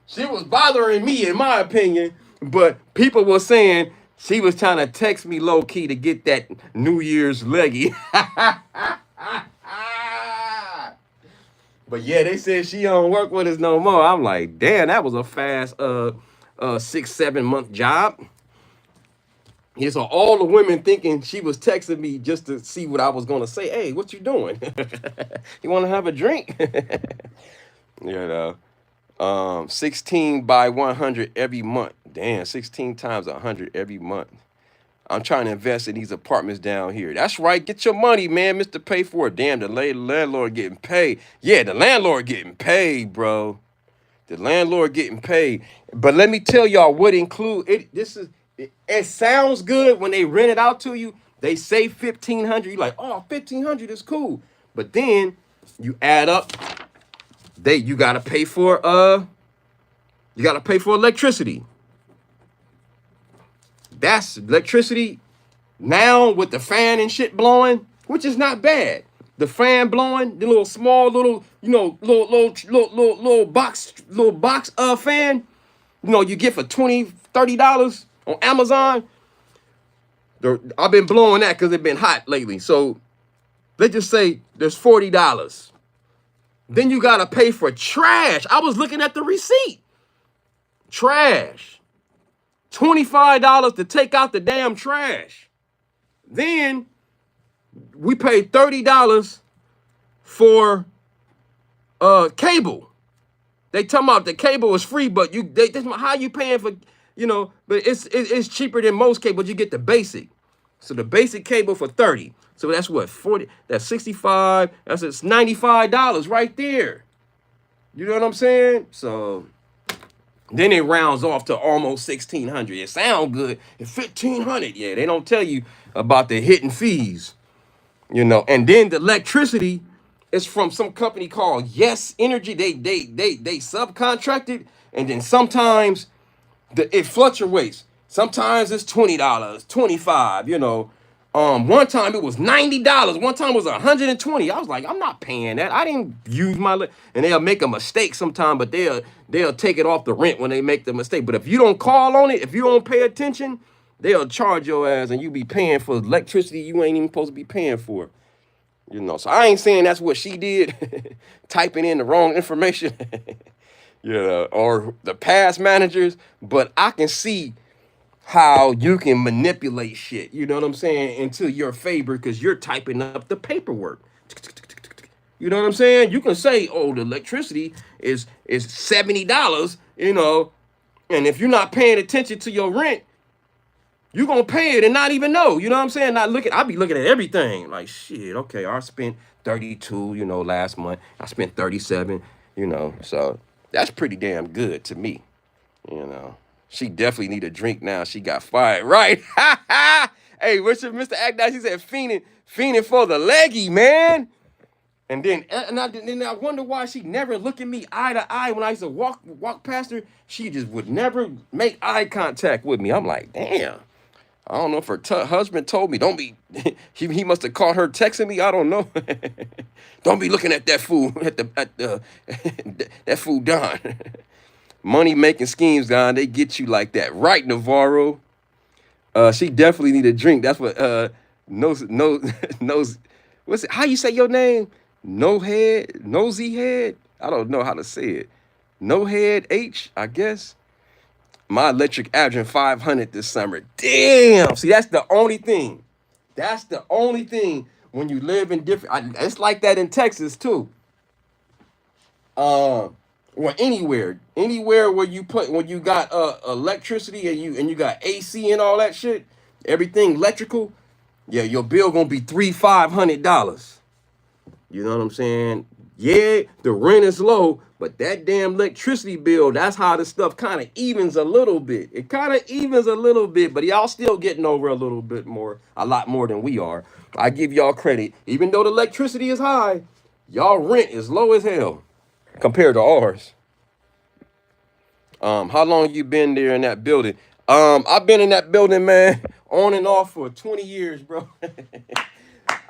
A: She was bothering me, in my opinion, but people were saying she was trying to text me low key to get that New Year's leggy. But yeah, they said she don't work with us no more. I'm like, damn, that was a fast 6-7 month job. Yeah, so all the women thinking she was texting me just to see what I was gonna say. Hey, what you doing? You want to have a drink? 16 by 100 every month. Damn, 16 times 100 every month. I'm trying to invest in these apartments down here. That's right. Get your money, man. Mr. Pay for it. Damn, the landlord getting paid. Yeah, the landlord getting paid, bro. The landlord getting paid. But let me tell y'all what include it. It sounds good when they rent it out to you. They say $1,500. You're like, oh, $1,500 is cool. But then you add up. You gotta pay for electricity. That's electricity now with the fan and shit blowing, which is not bad. the fan blowing, the little small little, you know, little box fan, you know, you get for $20, $30 on Amazon. I've been blowing that because it's been hot lately. So let's just say there's $40. Then you gotta pay for trash. I was looking at the receipt. Trash. $25 to take out the damn trash. Then we paid $30 for cable. They talking about the cable is free, but how you paying for, you know, but it's cheaper than most cable. You get the basic. So the basic cable for 30. So that's what, 40, that's 65, it's $95 right there. You know what I'm saying? So then it rounds off to almost 1,600. It sound good. It's 1,500. Yeah, they don't tell you about the hidden fees, you know. And then the electricity is from some company called Yes Energy. They subcontracted, and then sometimes it fluctuates. Sometimes it's $20, $25. You know, one time it was $90. One time it was $120. I was like, I'm not paying that. I didn't use and they'll make a mistake sometime, but they'll take it off the rent when they make the mistake. But if you don't call on it, if you don't pay attention, they'll charge your ass, and you be paying for electricity you ain't even supposed to be paying for. You know, so I ain't saying that's what she did, typing in the wrong information, you know, or the past managers, but I can see how you can manipulate shit, you know what I'm saying, into your favor because you're typing up the paperwork. You know what I'm saying? You can say, oh, the electricity is $70, you know, and if you're not paying attention to your rent, you're going to pay it and not even know. You know what I'm saying? I'll be looking at everything. Like, shit, okay, I spent 32, you know, last month. I spent 37, you know. So that's pretty damn good to me, you know. She definitely need a drink now. She got fired, right? Hey, Mr. Agdad, she said fiending for the leggy, man. And then I wonder why she never look at me eye to eye when I used to walk past her. She just would never make eye contact with me. I'm like, damn. I don't know if her husband told me, don't be, he must have caught her texting me. I don't know. Don't be looking at that fool, that fool Don. Money making schemes, Don, they get you like that. Right, Navarro? She definitely need a drink. That's what, knows, what's it, how you say your name? Nosy head? I don't know how to say it. No head H, I guess. My electric Adin 500 this summer. Damn. See, that's the only thing. That's the only thing when you live in different. It's like that in Texas too. Or anywhere where when you got electricity and you got AC and all that shit, everything electrical. Yeah, your bill gonna be $500. You know what I'm saying? Yeah, the rent is low, but that damn electricity bill, that's how the stuff kind of evens a little bit. It kind of evens a little bit, but y'all still getting over a lot more than we are. I give y'all credit. Even though the electricity is high, y'all rent is low as hell compared to ours. How long you been there in that building? I've been in that building, man, on and off for 20 years, bro.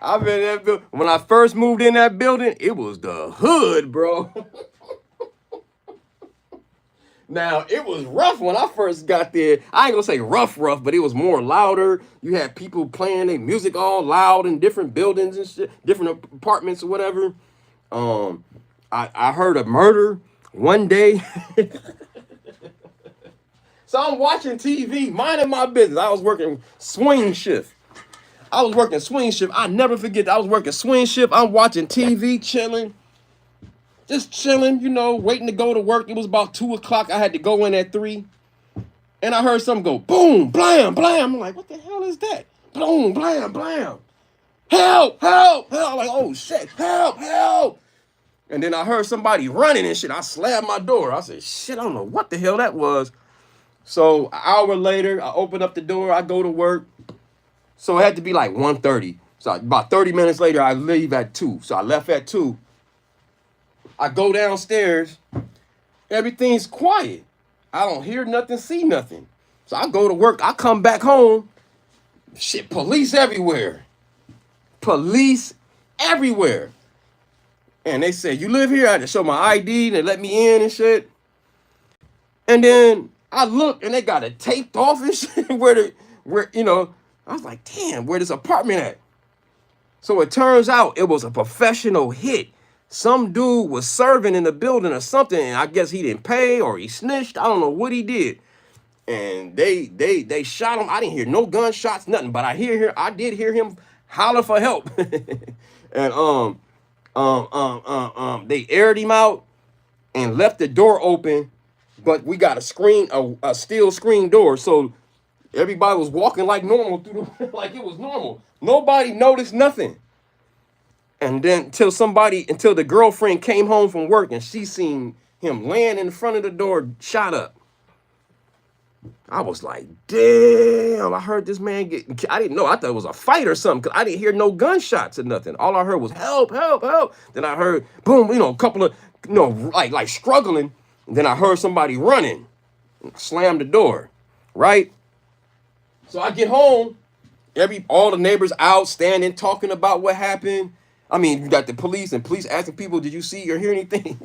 A: I've been in that building. When I first moved in that building, it was the hood, bro. Now, it was rough when I first got there. I ain't gonna say rough, but it was more louder. You had people playing their music all loud in different buildings and shit, different apartments or whatever. I heard a murder one day. So I'm watching TV, minding my business. I was working swing shift. I never forget that. I was working swing shift. I'm watching TV, chilling. Just chilling, you know, waiting to go to work. It was about 2 o'clock. I had to go in at 3. And I heard something go, boom, blam, blam. I'm like, what the hell is that? Boom, blam, blam. Help, help, help. I'm like, oh, shit, help, help. And then I heard somebody running and shit. I slammed my door. I said, shit, I don't know what the hell that was. So an hour later, I open up the door. I go to work. So it had to be like 1:30. So about 30 minutes later, I leave at 2. So I left at 2. I go downstairs. Everything's quiet. I don't hear nothing, see nothing. So I go to work. I come back home. Shit, police everywhere. Police everywhere. And they said, you live here? I had to show my ID and they let me in and shit. And then I looked and they got it taped off and shit where, you know, I was like, damn, where this apartment at? So it turns out it was a professional hit. Some dude was serving in the building or something, and I guess he didn't pay or he snitched. I don't know what he did. And they shot him. I didn't hear no gunshots, nothing, but I did hear him holler for help. And they aired him out and left the door open, but we got a steel screen door, so everybody was walking like normal through the like it was normal. Nobody noticed nothing. And then until the girlfriend came home from work and she seen him laying in front of the door, shot up. I was like, damn, I heard this man I didn't know. I thought it was a fight or something because I didn't hear no gunshots or nothing. All I heard was help, help, help. Then I heard, boom, a couple of, like struggling. And then I heard somebody running, slam the door, right? So I get home, all the neighbors out standing, talking about what happened. I mean, you got the police and police asking people, did you see or hear anything?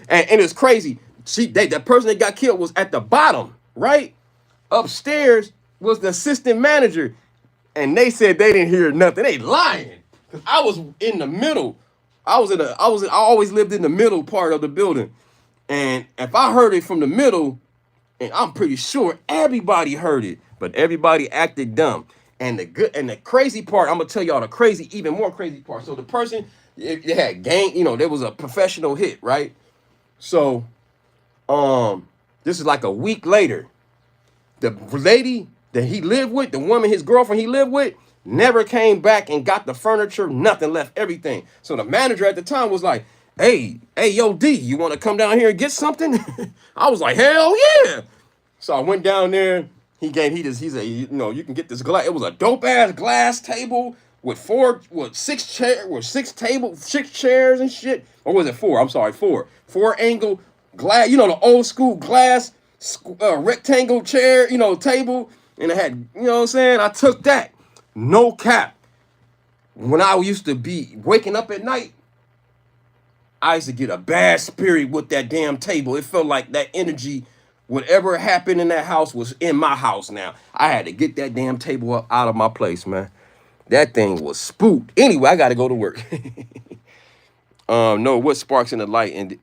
A: and it's crazy. That person that got killed was at the bottom, right? Upstairs was the assistant manager. And they said they didn't hear nothing. They lying. Cause I was in the middle. I always lived in the middle part of the building. And if I heard it from the middle, and I'm pretty sure everybody heard it, but everybody acted dumb. And the crazy part, I'm gonna tell y'all the even more crazy part. So the person, it had gang, there was a professional hit, right? So, this is like a week later. The lady that he lived with, the woman, his girlfriend he lived with, never came back and got the furniture, nothing, left everything. So the manager at the time was like, hey, yo, D, you want to come down here and get something? I was like, hell yeah. So I went down there. He said, you can get this glass. It was a dope ass glass table with six chairs and shit. Or was it four? I'm sorry, four. 4-angle glass, the old school glass rectangle chair, table. And it had, what I'm saying? I took that. No cap. When I used to be waking up at night, I used to get a bad spirit with that damn table. It felt like that energy, whatever happened in that house was in my house now. I had to get that damn table up out of my place, man. That thing was spooked. Anyway, I got to go to work. No, what sparks in the light in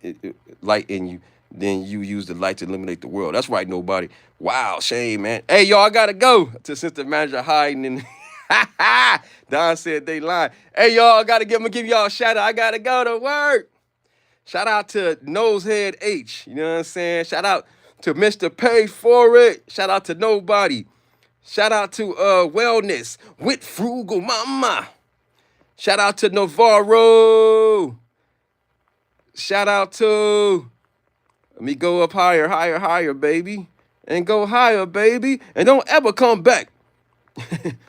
A: you, then you use the light to illuminate the world. That's right, nobody. Wow, shame, man. Hey, y'all, I got to go. To assistant manager hiding in... Don said they lied. Hey, y'all, I'm going to give y'all a shout out. I got to go to work. Shout out to Nosehead H. You know what I'm saying? Shout out to Mr. Pay For It. Shout out to Nobody. Shout out to Wellness with Frugal Mama. Shout out to Navarro. Shout out to, let me go up higher, higher, higher, baby. And go higher, baby. And don't ever come back.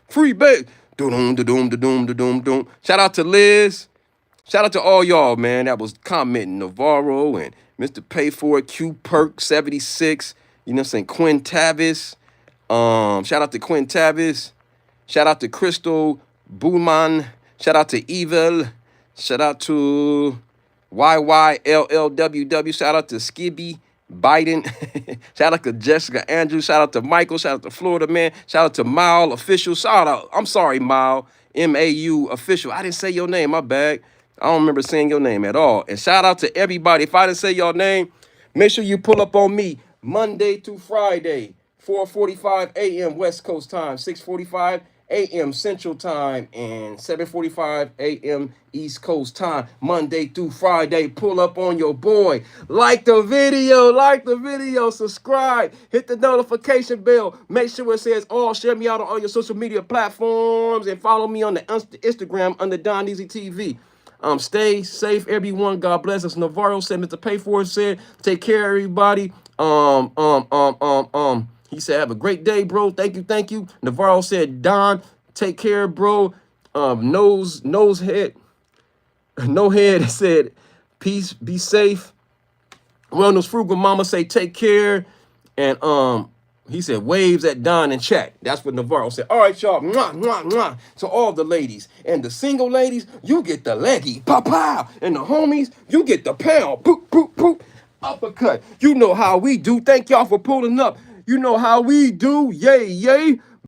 A: Free back. Doom, doom, doom, doom, doom. Shout out to Liz. Shout out to all y'all, man, that was commenting. Navarro and Mr. Pay For It, Q Perk 76, you know what I'm saying, Quinn Tavis. Shout out to Quinn Tavis. Shout out to Crystal Bullman. Shout out to Evil. Shout out to YYLLWW. Shout out to Skibby Biden. Shout out to Jessica Andrews. Shout out to Michael. Shout out to Florida Man. Shout out to Mile Official. Shout out. I'm sorry, Mile. MAU Official. I didn't say your name. My bad. I don't remember saying your name at all. And shout out to everybody. If I didn't say your name, make sure you pull up on me Monday through Friday, 4:45 a.m. West Coast time, 6:45 a.m. Central time, and 7:45 a.m. East Coast time, Monday through Friday. Pull up on your boy. Like the video, subscribe, hit the notification bell. Make sure it says all. Share me out on all your social media platforms, and follow me on the Instagram under Don Easy TV. Stay safe, everyone. God bless us. Navarro said, Mr. Pay For It said, take care, everybody. He said, have a great day, bro. Thank you. Navarro said, Don, take care, bro. No head said, peace, be safe. Wellness Frugal Mama say, take care. And He said, waves at Don and chat. That's what Navarro said. All right, y'all. Mwah, mwah, mwah. To all the ladies. And the single ladies, you get the leggy. Pow, pow. And the homies, you get the pound. Poop, poop, poop. Uppercut. You know how we do. Thank y'all for pulling up. You know how we do. Yay, yay.